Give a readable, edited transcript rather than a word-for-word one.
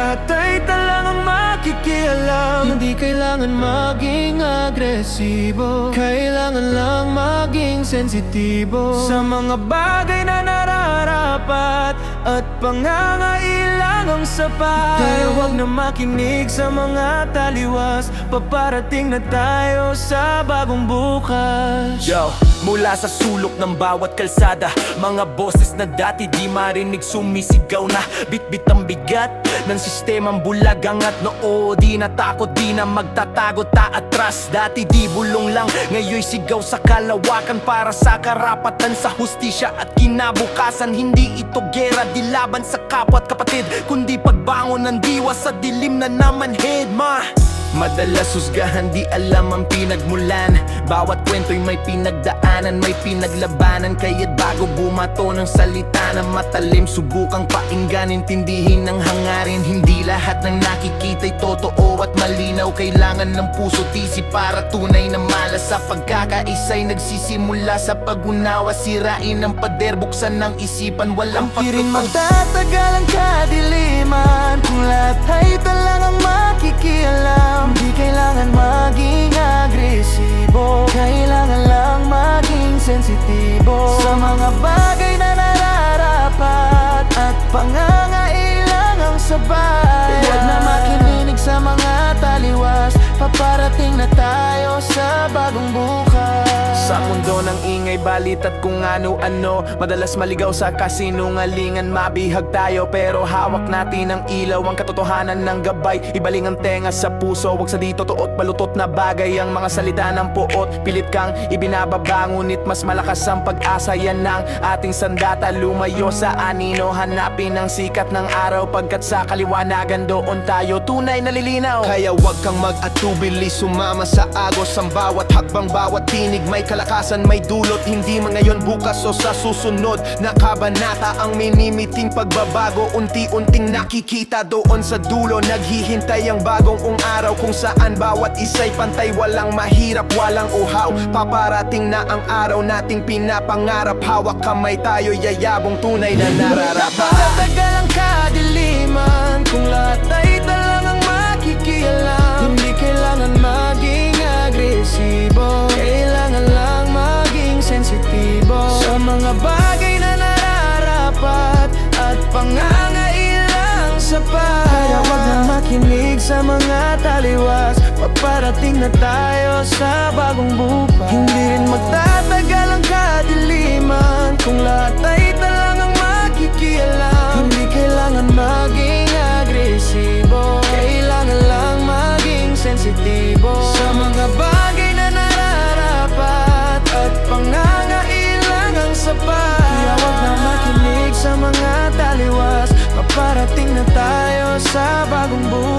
lahat ay talangang makikialam. Hindi kailangan maging agresibo, kailangan lang maging sensitibo sa mga bagay na nararapat at pangangailangang sapat. Kaya huwag na makinig sa mga taliwas, paparating na tayo sa bagong bukas. Yo, mula sa sulok ng bawat kalsada, mga boses na dati di marinig sumisigaw na. Bitbit ang bigat ng sistemang bulag, angat noo, di natakot, di na magtatago, taatras. Dati di bulong lang, ngayon sigaw sa kalawakan, para sa karapatan, sa hustisya at kinabukasan. Hindi ito gera, di laban sa kapwa at kapatid, kundi pagbangon ng diwa sa dilim na namanhid. Madalas husgahan, di alam ang pinagmulan. Bawat kwento'y may pinagdaanan, may pinaglabanan. Kaya't bago bumato ng salita na matalim, subukang painggan, intindihin ang hangarin. Hindi lahat ng nakikita'y totoo at malinaw. Kailangan ng puso't isip para tunay na malas. Sa pagkakaisa'y nagsisimula sa pag-unawa. Sirain ang pader, buksan ng isipan, walang Di rin magtatagal ang kadiliman kung lahat ay talangang makikialam. Di kailangan maging agresibo, kailangan lang maging sensitibo sa mga bagay na nararapat at pangangailangang sabay. Huwag na makinig sa mga taliwas, paparating na tayo sa bagong bukas. Sa mundo ng ingay, balit at kung ano-ano, madalas maligaw sa kasinungalingan. Mabihag tayo pero hawak natin ang ilaw, ang katotohanan ng gabay. Ibaling ang tenga sa puso, wag sa di totoo't balutot na bagay ang mga salita ng puot. Pilit kang ibinababa, ngunit mas malakas ang pag-asa. Yan ang ating sandata, lumayo sa anino, hanapin ang sikat ng araw, pagkat sa kaliwanagan doon tayo tunay nalilinaw. Kaya wag kang mag-atubili, sumama sa agos. Ang bawat hakbang, bawat tinig may kalakasan, may dulot. Hindi man ngayon, bukas o sa susunod na kabanata ang minimiting pagbabago. Unti-unting nakikita doon sa dulo, naghihintay ang bagong araw kung saan bawat isa'y pantay, walang mahirap, walang uhaw. Paparating na ang araw nating pinapangarap. Hawak kamay tayo, yayabong tunay na nararapat. Magtatagal ang kadiliman kung lahat ay talangang makikialam. Hindi kailangan maging agresibo, kailangan lang maging sensitibo sa mga bagay na nararapat at pangangailangang sapat. Kaya wag na makinig sa mga taliwas, paparating na tayo sa bagong bukas. Hindi rin magtatagal ang kadiliman kung lahat ay talangang makikialam. Hindi kailangan maging agresibo, kailangan lang maging sensitibo sa mga bagay na nararapat at pangangailangang sapat. Kaya wag na makinig sa mga taliwas, paparating na tayo sa bagong buhay.